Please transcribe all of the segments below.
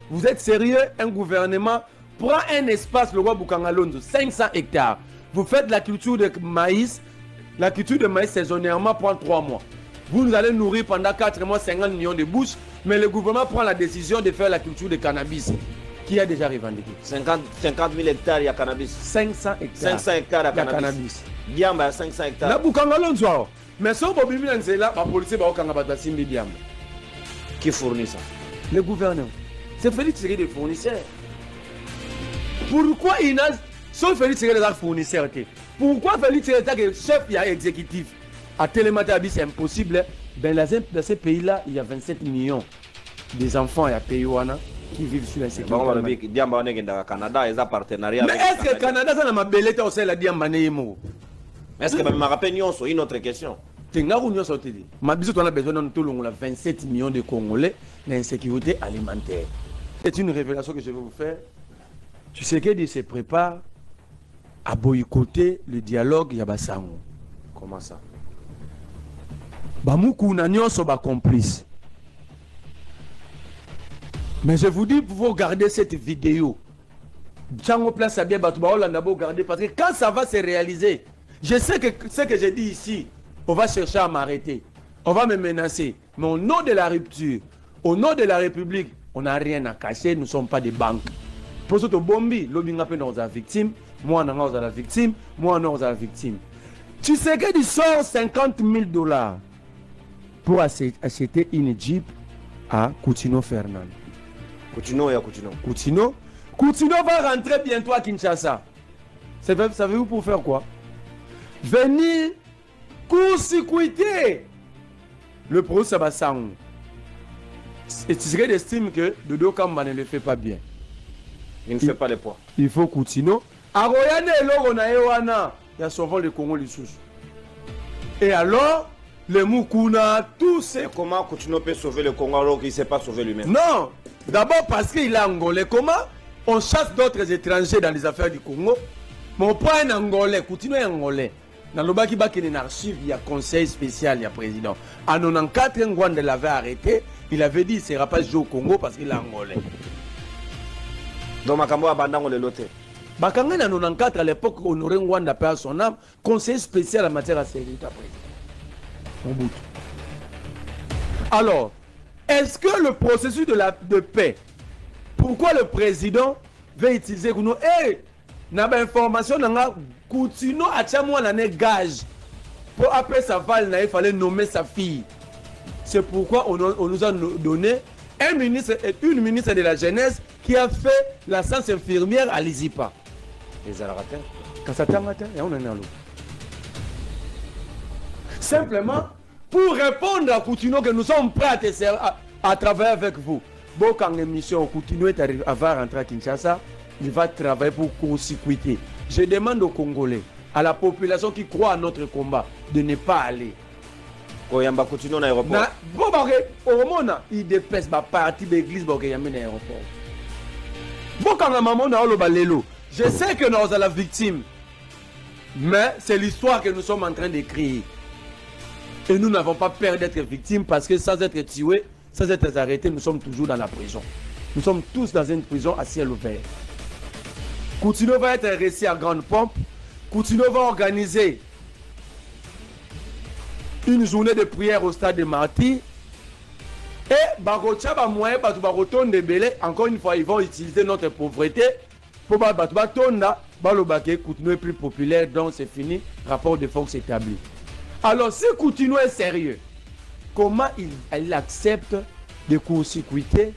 Vous êtes sérieux? Un gouvernement prend un espace, le roi Bukangalonzo, 500 hectares. Vous faites la culture de maïs. La culture de maïs saisonnièrement prend 3 mois. Vous nous allez nourrir pendant 4 mois 50 millions de bouches, mais le gouvernement prend la décision de faire la culture de cannabis. Qui a déjà revendiqué 50 000 hectares, il y a cannabis. 500 hectares. 500 hectares, il y a cannabis. Diamba, 500 hectares. La Bukangalonzo. Mais si on peut bien dire là, la police va au Kangabata Simbi Diamba. Qui fournit ça? Le gouvernement. C'est Félix Tshisekedi des fournisseurs. Pourquoi il a. Sauf Félix Tshisekedi des fournisseurs. Pourquoi Félix Tshisekedi est chef exécutif à Télématabis, c'est impossible. Dans ces pays-là, il y a 27 millions des enfants à Payouana qui vivent sur la sécurité. Diamba, on est au Canada, ils ont partenariat. Mais est-ce que le Canada, ça n'a pas belleté au sein de Diamba? Est-ce que je me rappelle une autre question? Ma bisou, on a besoin de 27 millions de Congolais d'insécurité alimentaire. C'est une révélation que je vais vous faire. Tu sais qu'il se prépare à boycotter le dialogue Yabasango. Comment ça? Bamoukou n'anion sont complices. Mais je vous dis, pour regarder cette vidéo, Django place à bien Batouba, on l'a regarder parce que quand ça va se réaliser, je sais que ce que j'ai dit ici, on va chercher à m'arrêter, on va me menacer. Mais au nom de la rupture, au nom de la République, on n'a rien à cacher, nous ne sommes pas des banques. Pour ce que Bombi, l'obinga peut nous la victime, moi on a la victime, moi on a la victime. Tu sais que tu sors $50,000 pour acheter une Jeep à Coutinho Fernand. Coutinho et à Coutinho. Coutinho va rentrer bientôt à Kinshasa. Savez-vous pour faire quoi? Venir court-circuiter le procès Sabassang. Et tu serais d'estime que Dodo Kamba ne le fait pas bien. Il ne fait pas les poids. Il faut Coutinho. Aroyane et Lorona Ewana, il y a souvent le Congo les sous. Et alors, le Mukuna, tout c'est. Comment Coutinho peut sauver le Congo alors qu'il ne sait pas sauver lui-même? Non, d'abord parce qu'il est angolais. Comment on chasse d'autres étrangers dans les affaires du Congo? Mais on prend un angolais, Coutinho est angolais. Dans le bas qui est une archive, il y a conseil spécial, il y a président. En 94, Ngwanda l'avait arrêté. Il avait dit qu'il ne sera pas joué au Congo parce qu'il est angolais. Donc, Makambo abandonne le loté. Bakanga en 94, à l'époque, Honoré Ngwanda perd son âme, conseiller spécial en matière de sécurité président. Alors, est-ce que le processus de paix, pourquoi le président veut utiliser Kouno? N'a pas information, n'a Coutinho à Tchamou l'année gage. Pour après sa val, il fallait nommer sa fille. C'est pourquoi on nous a donné une ministre de la jeunesse qui a fait la science infirmière à l'ISIPA. Les Araratins. Quand ça t'a matin, et on est dans l'eau. Simplement, pour répondre à Coutinho que nous sommes prêts à travailler avec vous. Bon, quand l'émission Coutinho est arrivé à rentrer à Kinshasa, il va travailler pour court-circuiter. Je demande aux Congolais, à la population qui croit à notre combat, de ne pas aller. Koyamba Coutinho dans l'aéroport. Au moment il dépêche ma partie de l'église pour qu'il y ait un aéroport. Bon, quand la maman a le balélo, je sais que nous sommes la victime, mais c'est l'histoire que nous sommes en train d'écrire. Et nous n'avons pas peur d'être victimes parce que sans être tués, sans être arrêtés, nous sommes toujours dans la prison. Nous sommes tous dans une prison à ciel ouvert. Coutinho va être reçu à grande pompe. Coutinho va organiser une journée de prière au stade de Martyrs. Et Barocha va moyen pour Baroton de Belé. Encore une fois, ils vont utiliser notre pauvreté pour Batonda. Balobake, Coutinho est plus populaire, donc c'est fini. Rapport de force établi. Alors, si Coutinho est sérieux, comment il accepte de court-circuiter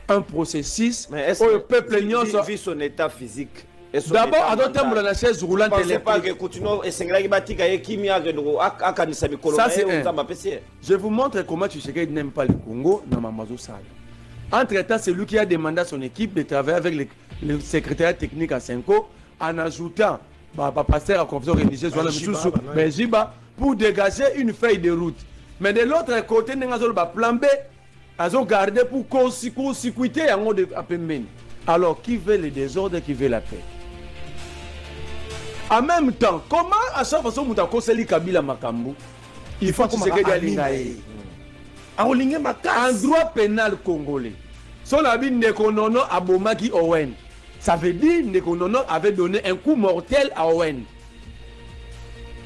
un processus où le peuple n'y vit son état physique? D'abord, à d'autres temps, la chaise roulante électrique. Pas que Coutinho et Sengragi Batika et Kimia ça, c'est un. Je vous montre comment tu sais qu'il n'aime pas le Congo dans Mamazo Sal. Entre-temps, c'est lui qui a demandé à son équipe de travailler avec le secrétaire technique à Senko en ajoutant pasteur à confession religieuse pour dégager une feuille de route. Mais de l'autre côté, nous avons un plan B. Ils ont gardé pour court-circuiter en mode Apemben. Alors, qui veut le désordre, qui veut la paix? En même temps, comment à chaque façon que vous avez Kabila Makambu, il faut que vous ayez en droit pénal congolais. Son ami Nekonono a Bomaki Owen. Ça veut dire que Nekonono avait donné un coup mortel à Owen.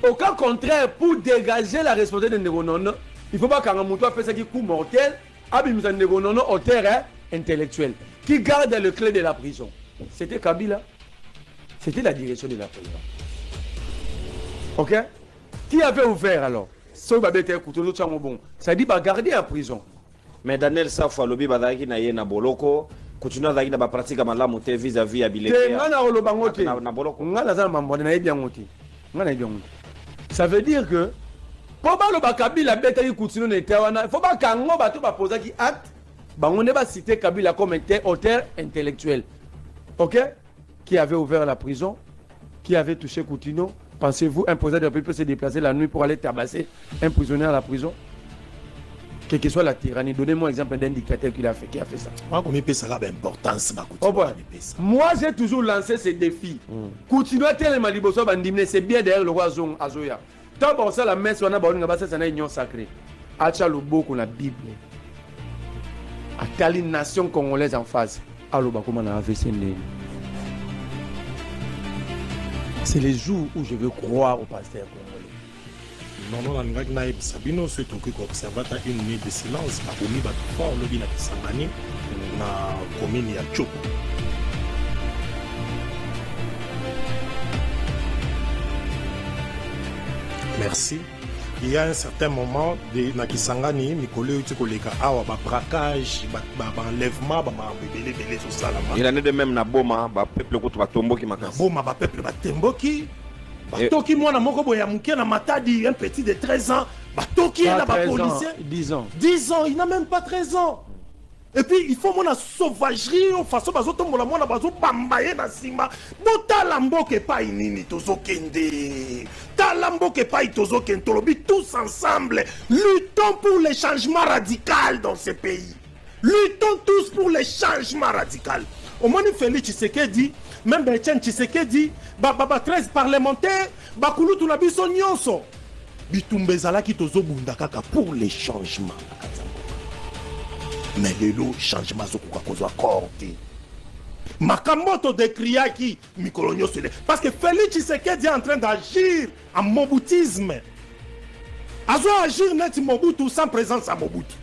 Au cas contraire, pour dégager la responsabilité de Nekonono, il ne faut pas qu'un mouton fasse un coup mortel à Nekonono au terrain intellectuel qui garde le clé de la prison. C'était Kabila. C'était la direction de la prison. Ok? Qui avait ouvert alors? Ça dit garder en prison. Mais Daniel Safwa lobi bazaki na ye na boloko continue azaki na ba pratique malamu te vis-à-vis ya bileke. Ça veut dire que pour le Kabila beta qui continue ne tawana, il faut pas kango bato ba poser qui acte, ba on ne va citer Kabila comme auteur intellectuel. OK? Qui avait ouvert la prison, qui avait touché Coutinho. Pensez-vous un président de la République peut se déplacer la nuit pour aller tabasser un prisonnier à la prison? Quelle que soit la tyrannie, donnez-moi l'exemple d'un dictateur qui a fait ça. Moi, j'ai toujours lancé ce défi. Continuez tellement liboso bandimné, c'est bien derrière le roi Azoya. Tant pour ça la messe on a c'est une union sacrée. Acha le beau qu'on la Bible. À telle nation congolaise en face. Allo ba comment on a fait. C'est les jours où je veux croire au pasteur congolais. Non, Sabino, c'est un observateur une minute de silence. La commune va tout fort, le bilan de Sambani, la commune y a Tchoko. Merci. Il y a un certain moment de Nakisangani, Mikole Utikoleka, awa ba braquage, ba enlèvement, ba belé tout ça là. Il en est de même na Boma, ba peuple ko ba tomboki makasi. Boma ba peuple ba temboki. Ba toki mwana moko boya muke na Matadi, un petit de 13 ans, ba toki na ba policier 10 ans. 10 ans, il n'a même pas 13 ans. Et puis il faut mon sauvagerie en façon bazo tombola mona bazo bambaye na simba. Bota lamboke pa inini tozo kende. Talamboke pa itozo kentolobi tous ensemble. Luttons pour les changements radicaux dans ce pays. Luttons tous pour les changements radicaux. Au moins Félix Tshisekedi, même Etienne Tshisekedi, ba 13 parlementaires, ba kulutu na biso nyonso. Bitumbezala ki tozo bunda kaka pour les changements. Mais le changement zokuka kozwa korte. Makamoto de Kriaki Mikolonio Sele. Parce que Félix Tshisekedi est en train d'agir en moboutisme. Azo agir net Mobutu sans présence à Mobutu.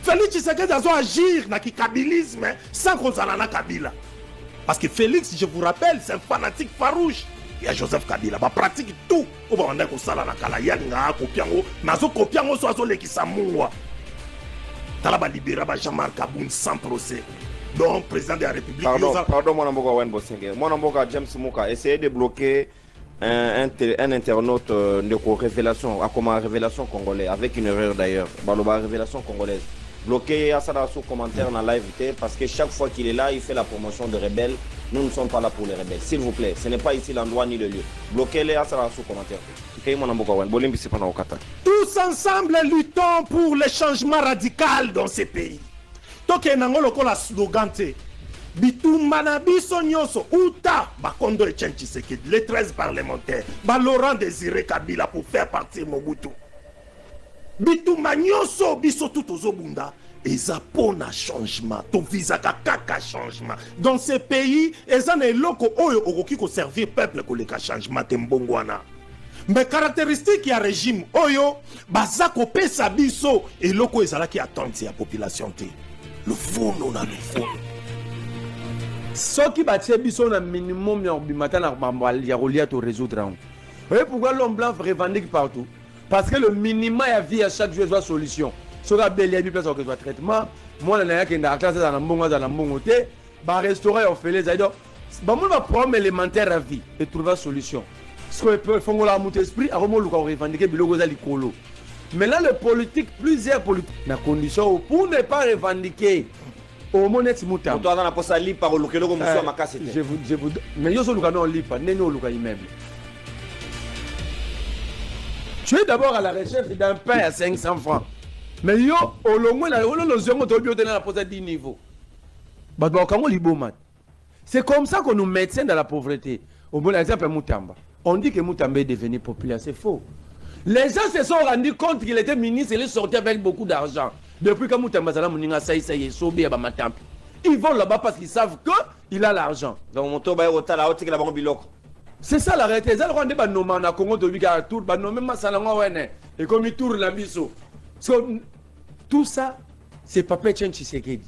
Félix Tshisekedi azo agir na kikabilisme sans kozala Kabila. Parce que Félix, je vous rappelle, c'est un fanatique farouche. Il y a Joseph Kabila, il pratique tout. On va en dire que ça la kala yalinga kopiango, nazo kopiango so azo lekisa mungwa. Talaba libéra Jean-Marc Kaboun sans procès. Donc, président de la République. Pardon, mon amboka Wen Bosenge. Mon amboka James Mouka, essayez de bloquer un internaute de révélation, à comment révélation congolais, avec une erreur d'ailleurs. Baloba révélation congolaise. Bloquez Asada sous commentaire dans la live parce que chaque fois qu'il est là, il fait la promotion de rebelles. Nous ne sommes pas là pour les rebelles. S'il vous plaît, ce n'est pas ici l'endroit ni le lieu. Bloquez-les Asada sous commentaire. Tous ensemble luttons pour les changements radicaux dans ces pays. Toke nangolo kola slogan te. Bitumana biso nyonso uta bakondo Etienne Tshisekedi les 13 parlementaires ba Laurent Désiré Kabila pour faire partir Mobutu. Bituma nyonso biso tout ozobunda eza pona changement to visa kaka changement dans ces pays ezana eloko oyo okoki ko servir peuple ko leka changement tembongwana. Mais caractéristique ya régime oyo bazako pesa biso eloko ezalaki attente ya population te. Le fond on a le fond. Ce qui batie biso na minimum ya bimata na mambali ya rolia to résoudre. Vous voyez pourquoi l'homme blanc revendique partout? Parce que le minimum ya vie à chaque jour soit solution. Sera belé bi place que soit traitement. Moi na ya ke na classe dans la mbongo te, ba restaurant on fait les aides. Ba mon va problème élémentaire à vie et trouver solution. Ce que peut faire la monter esprit à remonter le revendiquer bilogo za likolo. Mais là le politique plusieurs politiques na condition pour ne pas revendiquer au monet muta. Toi dans la poste ali par le kelo comme ça makasi. Je vous mais yo so luka non lipa neno luka immeuble. Tu es d'abord à la recherche d'un pain à 500 francs. Mais yo au longo na yo lo zongo to bio na poste à 10 niveaux. Ba kango libomat. C'est comme ça qu'on nous maintient dans la pauvreté. Au bon exemple Mutamba. On dit que Mutamba est devenu populaire, c'est faux. Les gens se sont rendus compte qu'il était ministre et il est sorti avec beaucoup d'argent. Depuis que Mutamba Zala Mouninga Saï Sobi à Matampi. Ils vont là-bas parce qu'ils savent qu'il a l'argent. Donc, mon tour, la biloko. C'est ça la réalité. C'est le débat nommé na Congo de Biga tour, ba nommé Masalanga wene et comme il tourne la biso. Tout ça, c'est Papa Etienne Tshisekedi.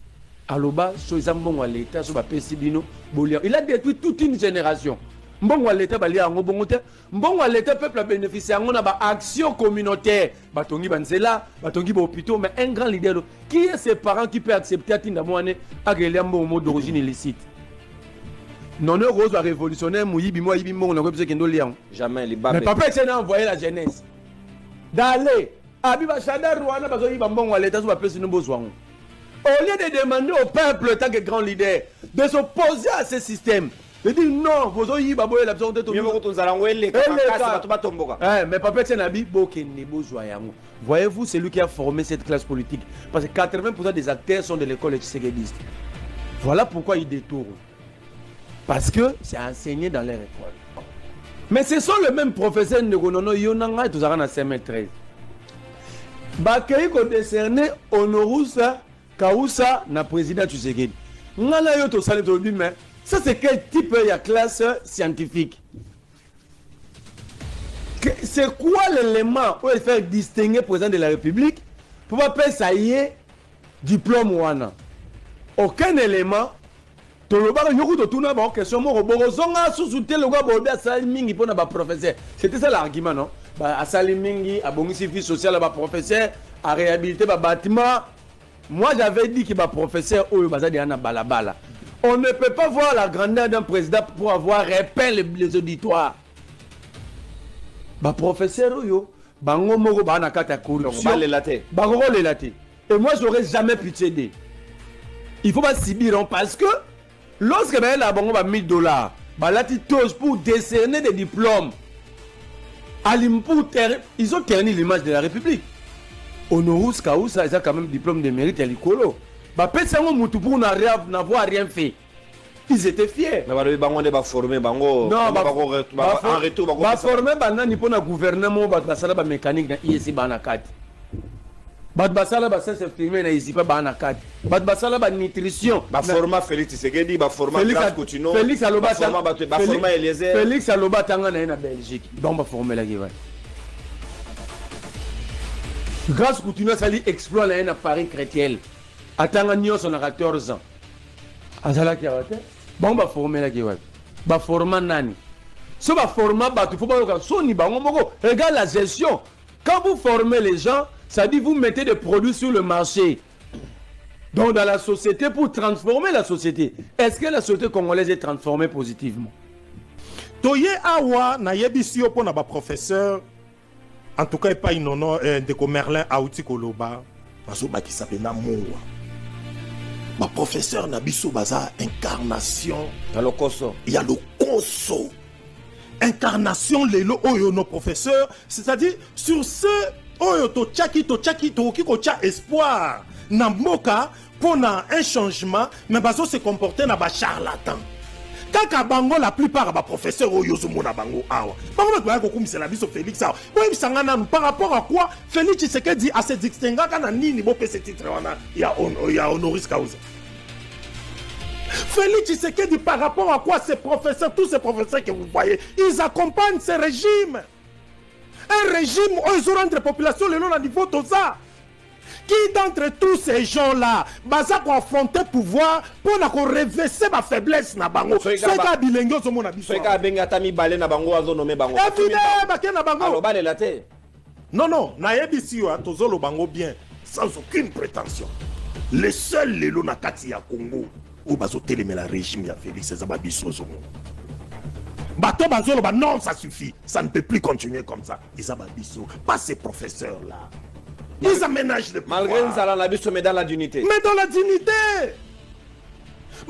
Aloba, so izambongo l'État, so ba pesibino, bolia. Il a détruit toute une génération. Mbongo l'État balia ngo bongote. Mbongo l'État peuple a bénéficié ngo na ba action communautaire. Batongi banzela, batongi ba hôpitaux, mais un grand leader. Qui est ses parents qui peut accepter atinda moane agrelia mbongo d'origine illicite? Non, Rose va révolutionner Mouyibi, moi, Ibi, on a besoin de lien. Jamais, les mais papa Etienne a envoyé la jeunesse. D'aller. Abiba Chada Rwanda, parce qu'il va bon à l'État, on va plus de besoin. Au lieu de demander au peuple, tant que grand leader, de s'opposer à ce système, de dire non, vous avez la besoin de tout. Mais papa Etienne a dit, voyez-vous, c'est lui qui a formé cette classe politique. Parce que 80% des acteurs sont de l'école tshisekedi. Voilà pourquoi il détourne. Parce que c'est enseigné dans les écoles. Mais ce sont les mêmes professeurs de Gonono Yonanga et tout ça en CM13. Bakay ko décerné Honorus Kausa na président Tshisekedi. Ngala yo to sale to bi mais ça c'est quel type de classe scientifique? C'est quoi l'élément pour faire distinguer le président de la République pour pas payer ça y est diplôme wana? Aucun élément. C'était ça l'argument, non? Asali mingi, a bongi vie sociale, a professeur, a réhabilité le bâtiment. Moi j'avais dit que le professeur, balabala. On ne peut pas voir la grandeur d'un président pour avoir repeint les auditoires. Le professeur, bango moro ba na kata corruption. Et moi j'aurais jamais pitié d'eux. Il faut pas subir parce que lorsque ben là bon ba $1000, ba lati tos pour décerner des diplômes. Ils ont terni l'image de la République. Honorus Kausa, ils ont quand même diplôme de mérite à l'écolo. Ba pesango mutu pour n'avoir rien fait. Ils étaient fiers. Non, ba formé bango. Non, en retour ba formé banani pour na gouvernement ba sala ba mécanique na ISI ba na kati. Bat basala ba c'est filmé na ISI pas ba na kati. Bat basala ba nutrition. Ba forma Félix Tshisekedi, ba forma Grâce Coutinho. Félix Aloba ba forma Eliezer. Félix Aloba tanga na Belgique. Donc ba former la giva. Grâce Coutinho sali exploit na Paris chrétien. Atanga nyos on a 14 ans. Azala ki awate. Bon ba former la giva. Ba forma nani. So ba forma ba tu faut pas so ni bango moko. Regarde la gestion. Quand vous formez les gens, ça dit vous mettez des produits sur le marché. Donc dans la société pour transformer la société. Est-ce que la société congolaise est transformée positivement? Toye awa na yebisio po na ba professeur. En tout cas pas inono de Merlin Aouti Koloba. Bazo ba ki s'appelle na mowa. Ba professeur na biso baza incarnation. Talokoso. Il y a le koso. Incarnation lelo oyo no professeur, c'est-à-dire sur ce oyo to tchaki to kiko tcha espoir na mboka pour un changement, mais bazo se comporter na ba charlatan. Kaka bango la plupart ba professeur oyo zomo na bango awa. Bango ba ko kumisa la biso Félix awa. Bo bisanga na par rapport à quoi Félix Tshisekedi a se distinguer kana nini bo pe ce titre wana ya honoris causa. Félix Tshisekedi par rapport à quoi ces professeurs, tous ces professeurs que vous voyez, ils accompagnent ce régime. Un régime où ils ont rendu la population le long du niveau de ça. Qui d'entre tous ces gens-là, baza ko affronter pouvoir pour na ko reverser ma faiblesse na bango. C'est ka bilengo zo mona biso. C'est ka benga tami balé na bango azo nomé bango. Na bango. Alors balé la té. Non, na yebisi yo tozolo bango bien sans aucune prétention. Les seuls les lo na kati ya Congo. Ou bazo télémé la régime ya Félix Zababiso zomo. Bato bazolo ba non ça suffit, ça ne peut plus continuer comme ça. Zababiso, pas ces professeurs là. Ils aménagent le pouvoir. Malgré ça la biso mais dans la dignité. Mais dans la dignité.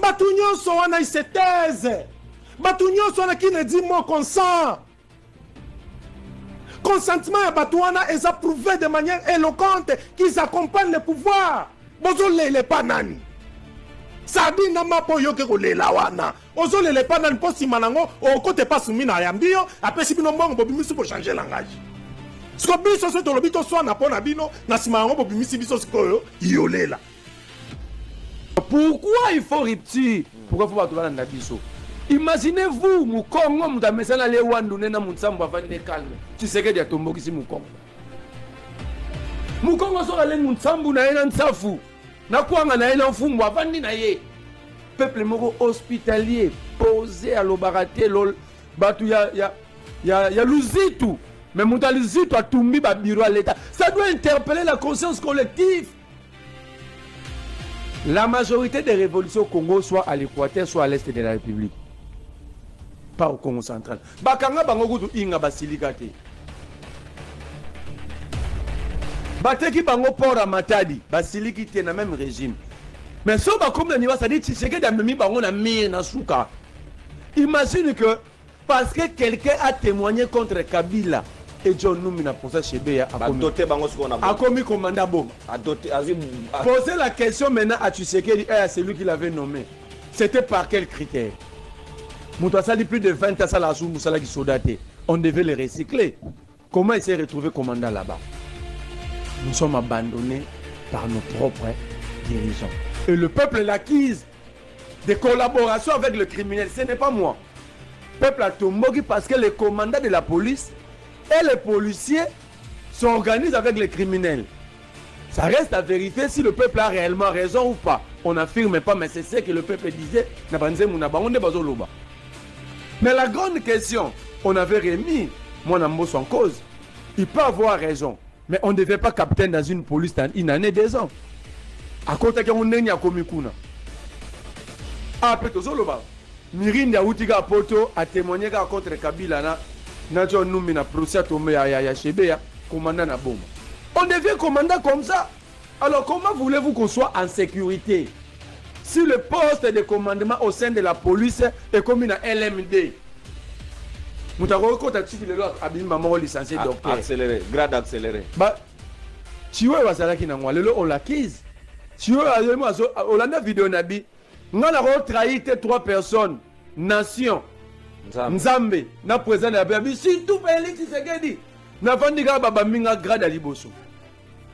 Batunyo so wana il se taise. Batunyo so wana qui ne dit mot consent. Consentement à Batouana est approuvé de manière éloquente qu'ils accompagnent le pouvoir. Bozo les panani. Sabi na mapo yoke ko lela wana. Ozo le panani po simanango o kote pas soumina yambio après si bino mbongo bobimisi pour changer langage. Ce que biso so to lobito so na pona bino na simanango bobimisi biso sikoyo yolela. Pourquoi il faut rupture? Pourquoi il faut pas tout le monde? Imaginez-vous, Moukongo, Moutamesana, les Wandouné, Moutsambo, avant de calme. Tu sais qu'il y a Tombo qui est Moukongo. Moukongo sera allé Moutsambo, n'a un safou. N'a quoi, n'a un fou, avant de naïe. Peuple moro hospitalier, posé à l'obaraté, il y a l'ouzitou. Mais Moutalizitou a tout mis à bureau à l'État. Ça doit interpeller la conscience collective. La majorité des révolutions au Congo, soit à l'Équateur, soit à l'Est de la République. Pas au Congo central. Bakanga bango inga basilikate. Bateki bango pora matadi, basilikite na même régime. Mais si on comme le niveau, ça dit que c'est que d'amemi bango na mire na souka. Imagine que parce que quelqu'un a témoigné contre Kabila et John Numina pour ça chez Béa a commis commandant bombe. Poser la question maintenant à Tshisekedi et à celui qui l'avait nommé. C'était par quel critère? Moutouassa dit plus de 20 ans, ça l'a sous Moussala qui sodaté. On devait les recycler. Comment il s'est retrouvé commandant là-bas? Nous sommes abandonnés par nos propres dirigeants. Et le peuple l'acquise des collaborations avec le criminel. Ce n'est pas moi. Le peuple a tombé parce que les commandants de la police et les policiers s'organisent avec les criminels. Ça reste à vérifier si le peuple a réellement raison ou pas. On n'affirme pas, mais c'est ce que le peuple disait. Mais la grande question, on avait remis mon amour en cause. Il peut avoir raison, mais on ne devait pas capter dans une police dans une année, 2 ans. À côté qu'on n'est pas commis kuna. Après tout ça, Mirinde Aoutiga Poto a témoigné contre Kabila na John Numina procès tombé à Chebea, commandant na bombe. On devient commandant comme ça. Alors comment voulez-vous qu'on soit en sécurité si le poste de commandement au sein de la police est comme une LMD? Licencié docteur. Accéléré, grade accéléré. Tu vois, on l'acquise. Tu vois, on a une vidéo nabi. On a trahi 3 personnes. Nation. Nzambe. Na président de la Bible. Surtout Félix Tshisekedi. Na vandiga baba minga grade à liboso.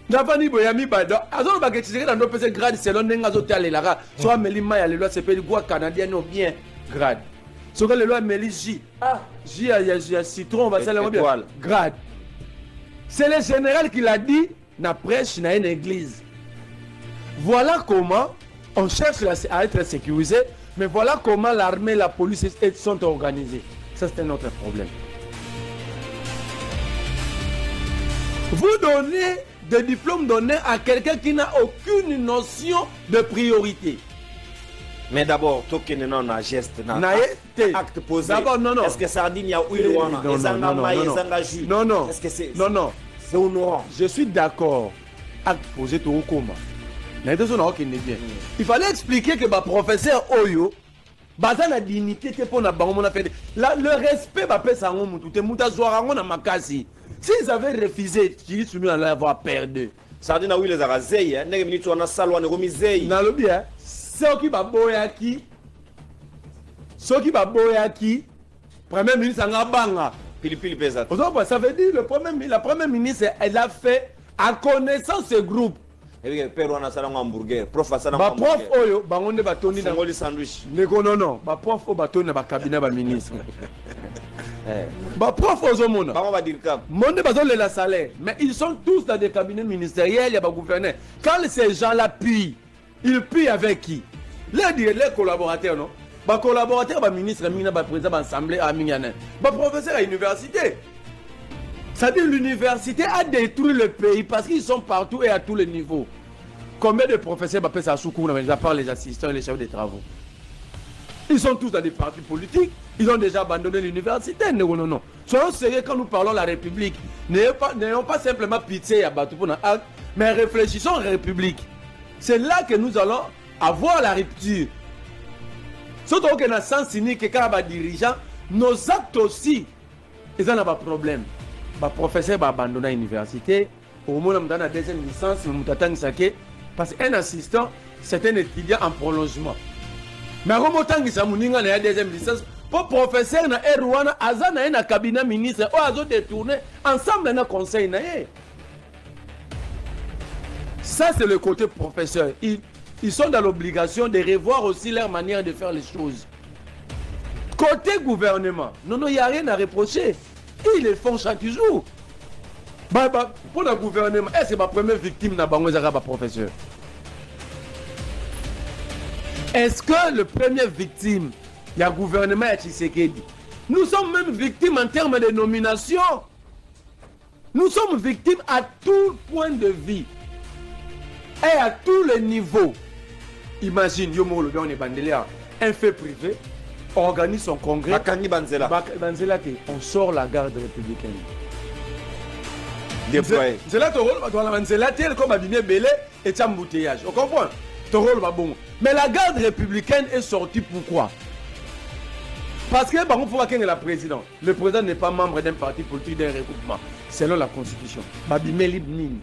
Na vandi boyami bada. Azo ba Tshisekedi na no pese grade selon nenga zo tale lara. Soit melima ya le loi CPI gwa canadien no bien grade. Soit le loi Meliji. Ah, J a citron on va ça le bien grade. C'est le général qui l'a dit na prêche na une église. Voilà comment on cherche à être sécurisé, mais voilà comment l'armée, la police sont organisées. Ça, c'est un autre problème. Vous donnez des diplômes donnés à quelqu'un qui n'a aucune notion de priorité. Mais d'abord, token non a geste, acte posé. D'abord, non. Est-ce que ça dit qu'il y a non. Est-ce que c'est non. C'est honorant. Je suis d'accord. Acte posé tout au coma. Il fallait expliquer que le professeur Oyo, la dignité pour le respect, s'ils avaient refusé, ils sont allés avoir perdu. Ça dit que les Arazei, les militaires ont salon remisé. Ceux qui baboyaki, Premier ministre Ngabanga. Ça veut dire la première ministre, elle a fait à connaissance ce groupe. Prof Oyo bangonde batoni na sandwich. Non, prof o batoni na cabinet ba ministre. Prof ozomona. Va dire cap. Monde bazon le salaire, mais ils sont tous dans des cabinets ministériels, il y a ba gouverneur. Quand ces gens-là puent, ils puent avec qui? Les collaborateurs non. Ba collaborateurs ba ministre mina ba président ba assemblée à Mingane. Ba professeur à l'université. Ça dit l'université a détruit le pays parce qu'ils sont partout et à tous les niveaux. Combien de professeurs appellent ça sous cours, à part les assistants et les chefs de travaux? Ils sont tous dans des partis politiques. Ils ont déjà abandonné l'université. Non. Soyons sérieux quand nous parlons de la République. N'ayons pas simplement pitié à Batoupona, mais réfléchissons en République. C'est là que nous allons avoir la rupture. Surtout que dans le sens cynique, quand on a dirigeant, nos actes aussi, ils n'ont pas de problème. Le professeur va abandonner l'université. Au moins, on a la deuxième licence, parce qu'un assistant, c'est un étudiant en prolongement. Mais quand on a la deuxième licence, pour professeur, on a un cabinet ministre, on a détourné ensemble dans le conseil. Ça, c'est le côté professeur. ils sont dans l'obligation de revoir aussi leur manière de faire les choses. Côté gouvernement, non, il n'y a rien à reprocher. Ils le font chaque jour. Pour le gouvernement, est-ce que ma première victime n'a pas un professeur? Est-ce que le premier victime, il y a le gouvernement à Tshisekedi? Nous sommes même victimes en termes de nomination. Nous sommes victimes à tout point de vue. Et à tous les niveaux. Imagine, on est bandélé, un fait privé, on organise son congrès. On sort la garde républicaine. Déployé. C'est là que tu comme abîmé belé et tu as embouteillage. On comprend? Bon. Mais la garde républicaine est sortie pourquoi? Parce que il faut qu'il y ait la présidente. Le président n'est pas membre d'un parti politique, d'un regroupement. Selon la constitution. Babimé libre nini.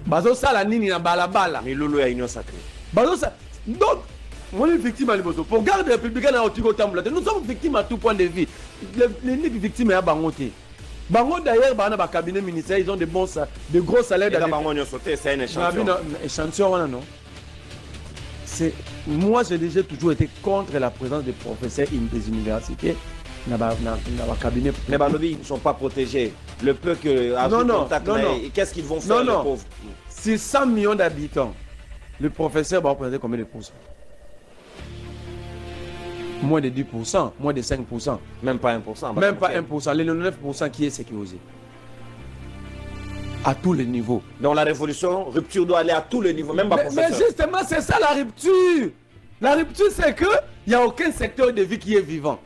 Bazo ça la nini na balabala. Mais Lolo a union sacrée. Bazo ça. Donc, on est victime à l'Ibozo. Pour garde républicaine à Otigo Tamboulate, nous sommes victimes à tout point de vue. Les victimes à Bangote. Bango d'ailleurs, dans le cabinet ministériel, ils ont de gros salaires. C'est un échantillon. Non. Moi, j'ai déjà toujours été contre la présence des professeurs des universités dans le cabinet. Mais ils ne sont pas protégés. Le peu que qu'est-ce qu'ils vont faire, les pauvres? Si 100 millions d'habitants, le professeur va représenter combien de pourcents? Moins de 10%, moins de 5%. Même pas 1%. Même pas 1%. Les 99% qui est sécurisé. À tous les niveaux. Dans la révolution, rupture doit aller à tous les niveaux, même pas professeur. Mais justement, c'est ça la rupture. La rupture, c'est qu'il n'y a aucun secteur de vie qui est vivant.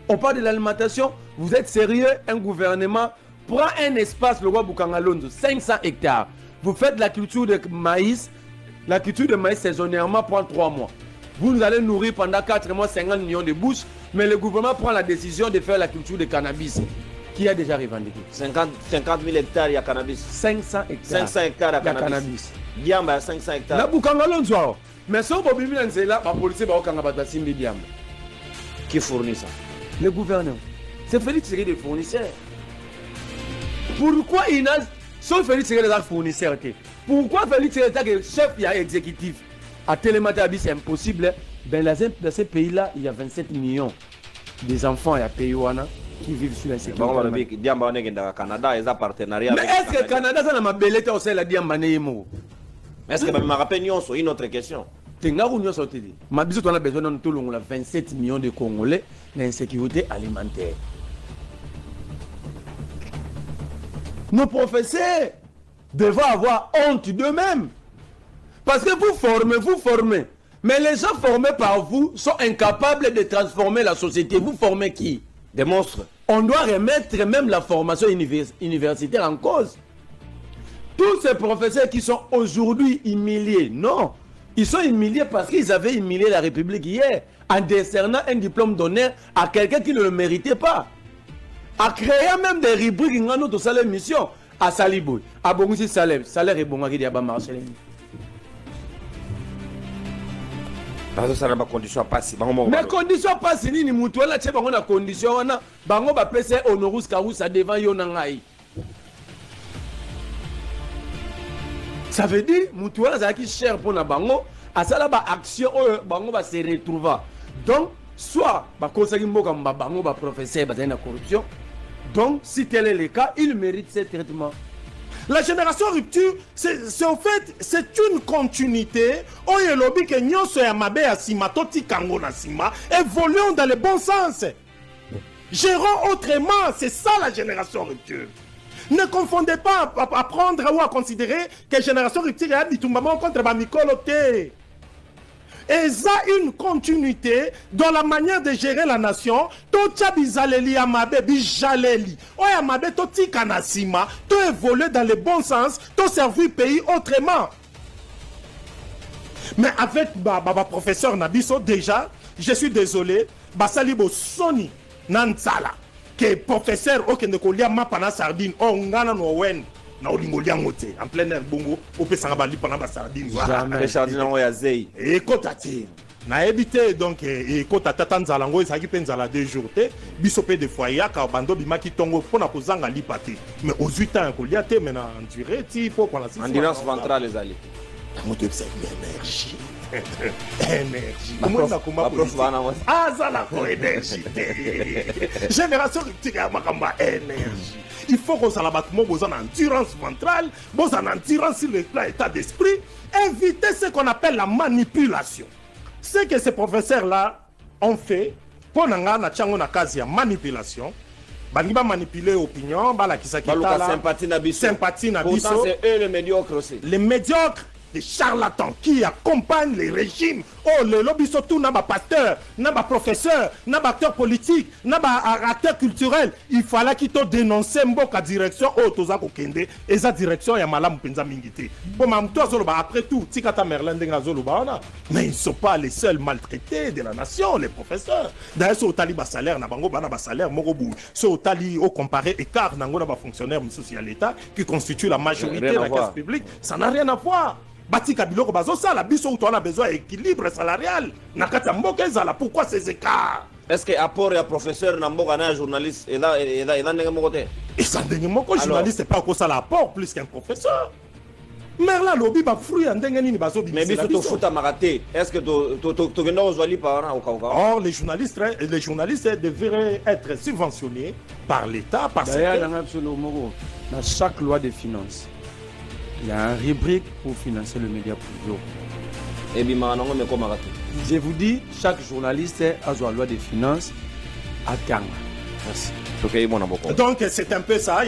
On parle de l'alimentation, vous êtes sérieux, un gouvernement prend un espace, le roi Bukangalonzo, 500 hectares. Vous faites la culture de maïs. La culture de maïs saisonnièrement prend 3 mois. Vous nous allez nourrir pendant 4 mois 50 millions de bouches, mais le gouvernement prend la décision de faire la culture de cannabis, qui a déjà revendiqué. 50 000 hectares, il y a cannabis. 500 hectares. 500 hectares, il y a cannabis. Diamba, 500 hectares. La Bukangalonzo. Mais si on peut vivre dans cela, la police va au Kangabata Simbi Diamba. Qui fournit ça? Le gouvernement. C'est Félix Tshisekedi des fournisseurs. Pourquoi il n'a... Sauf Félix Tshisekedi des fournisseurs. Pourquoi Félix Tshisekedi est chef et exécutif? À Télématabi, c'est impossible. Ben, dans ces pays-là, il y a 27 millions des enfants et à Pays-Wana qui vivent sur la sécurité. Mais est-ce que le Canada, ça n'a pas belé aussi la Diambane? Est-ce que je me rappelle une autre question? Ma bisou, on a besoin de tout le monde, 27 millions de Congolais d'insécurité alimentaire. Nos professeurs devaient avoir honte d'eux-mêmes. Parce que vous formez. Mais les gens formés par vous sont incapables de transformer la société. Vous formez qui? Des monstres. On doit remettre même la formation universitaire en cause. Tous ces professeurs qui sont aujourd'hui humiliés, non. Ils sont humiliés parce qu'ils avaient humilié la République hier en décernant un diplôme d'honneur à quelqu'un qui ne le méritait pas. À créer même des rubriques dans notre salaire mission à Saliboui, à Bongoussi salaire est bon à Gidiaba Marcelin. Parce que ça n'a pas condition passe. Mais condition passe ni mutuelle là tu vas condition on a bango ba PC honorus causa devant yonangai. Ça veut dire mutuelle ça qui cher pour na bango à ça là ba action bango ba se retrouver. Donc soit ba conseiller mboka bango ba professeur ba na corruption. Donc si tel est le cas, il mérite ce traitement. La génération rupture, c'est en fait, c'est une continuité. Oyelobi que nyonso ya mabe ya sima toti kango na sima, évoluons dans le bon sens. Gérons autrement, c'est ça la génération rupture. Ne confondez pas à prendre ou à considérer que génération rupture est bitumbama contre Bamikolote. Et ça une continuité dans la manière de gérer la nation. Tocha bizaleli amabe bijaleli. Oya mabe toti kanasima. To évoluer dans le bon sens. To servir le pays autrement. Mais avec professeur Nabiso déjà, je suis désolé. Basalibo Sony Nansala. Que professeur okende kolia mapana sardine. Oh ngana no wen. Na olingolia ngote en plein air bongo opesanga bali pendant ba sardine les sardines en ya zei et kotati na ebité donc et kotata tanzala ngo ezaki penzala 2 jours te biso pe de fois ya ka bando bimaki tongo pona kozanga lipati mais aux 8 ans kolia te mais na durée ti faut qu'on la endurance ventrale les alliés c'est énergie. Énergie. Comment ça ah, ça la énergie. Génération rupture, énergie. Il faut qu'on s'en abatte, en endurance ventrale, en endurance sur le plan état d'esprit, éviter ce qu'on appelle la manipulation. Ce que ces professeurs-là ont fait, pour la manipulation, ils vont manipuler l'opinion, sympathie na biso. Pourtant, c'est eux les médiocres aussi. Les médiocres, des charlatans qui accompagnent les régimes. Oh, le lobby surtout n'a pas pasteur, n'a pas professeur, n'a pas acteur politique, n'a pas acteur culturel. Il fallait qu'ils te dénoncent la direction. Oh, toza kokende. Et sa direction, il y a malam penza mingité. Bon, après tout, Tikata Merlin mais ils ne sont pas les seuls maltraités de la nation, les professeurs. D'ailleurs, ce tali bas salaire, n'a bango bana bas salaire, morobu. Ce tali au comparé écart, n'ango n'a pas fonctionnaire social l'État qui constitue la majorité de la caisse publique. Ça n'a rien à voir. Bati Kabiloko bazosala biso où on a besoin d'équilibre salarial. Nakata mboka ezala pourquoi ces écarts? Est-ce que apport et professeur n'amboka na journaliste et là ndenge moko te? Et ça ndenge moko journaliste c'est pas quoi ça l'apport plus qu'un professeur. Mais là lobby ba fruit ndenge nini bazo bi. Mais biso to futa maraté. Est-ce que to genda ozwali par au Kaouka? Or les journalistes devraient être subventionnés par l'État parce que dans chaque loi de finances il y a un rubrique pour financer le média privé. Et je vous dis, chaque journaliste a une loi de finances à Tanga. Merci. Donc c'est un peu ça.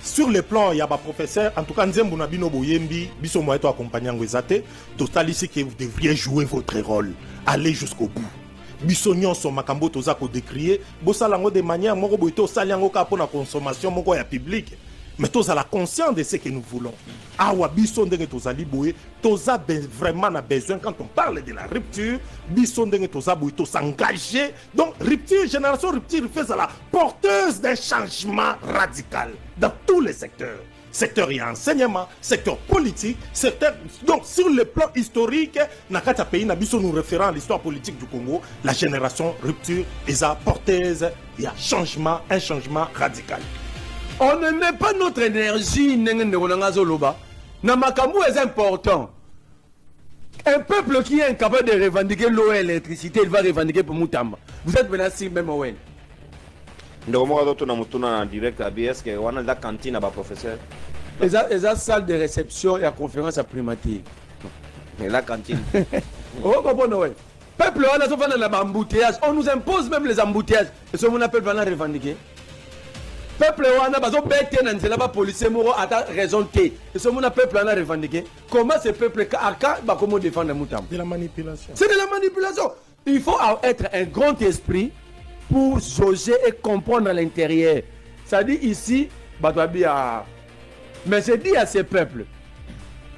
Sur le plan, il y a un professeur. En tout cas, Nzembo Nabino Boyembi, Biso Moeto accompagnant Ngwezate. Total ici que vous devriez jouer votre rôle. Allez jusqu'au bout. Bisognon son makambo tozako décrier. Bosalango de manière moko boito saliango ka pour la consommation moko ya public. Mais tous à la conscience de ce que nous voulons. Awa bison de tozali boye, toza vraiment a besoin quand on parle de la rupture, bison de toza boye to s'engager. Donc rupture, génération rupture fait ça la porteuse d'un changement radical dans tous les secteurs. Secteur et enseignement, secteur politique, secteur. Donc sur le plan historique, nakata pays nabiso nous référant à l'histoire politique du Congo, la génération rupture est à porteuse et un changement radical. On ne met pas notre énergie dans makambo est important. Un peuple qui est incapable de revendiquer l'eau et l'électricité, il va revendiquer pour Moutamba. Vous êtes menacé même au Wen. En direct à BS, on a la cantine à professeur. Et la salle de réception et la conférence à primature. Et la cantine. Vous comprenez? Peuple, on nous impose même les embouteillages. Et ce qu'on appelle pendant revendiquer. Peuple wana bazo bête na nzela ba policier moko ata raison té et ce monde peuple wana revendiquer comment ce peuple aka ba comment défendre Mutam. De la manipulation. C'est de la manipulation. Il faut être un grand esprit pour jauger et comprendre à l'intérieur. Ça dit ici batwabia. Mais c'est dit à ces peuples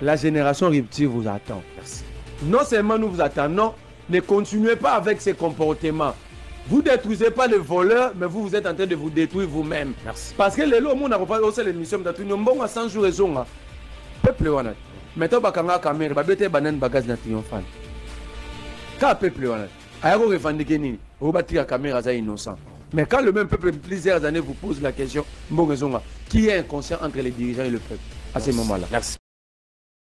la génération rupture vous attend. Merci. Non seulement nous vous attendons, ne continuez pas avec ces comportements. Vous ne détruisez pas les voleurs, mais vous êtes en train de vous détruire vous-même. Merci. Parce que les lois, on a refait l'émission de Tounyombo à 100 jours et zonga. Peuple wana. Maintenant, bakanga caméra, babete banan bagage na triomphant. Quand peuple wana, ayako revendiquer nini, on va tirer la caméra ça innocent. Mais quand le même peuple plusieurs années vous pose la question, bon zonga, qui est inconscient entre les dirigeants et le peuple à ce moment-là. Merci.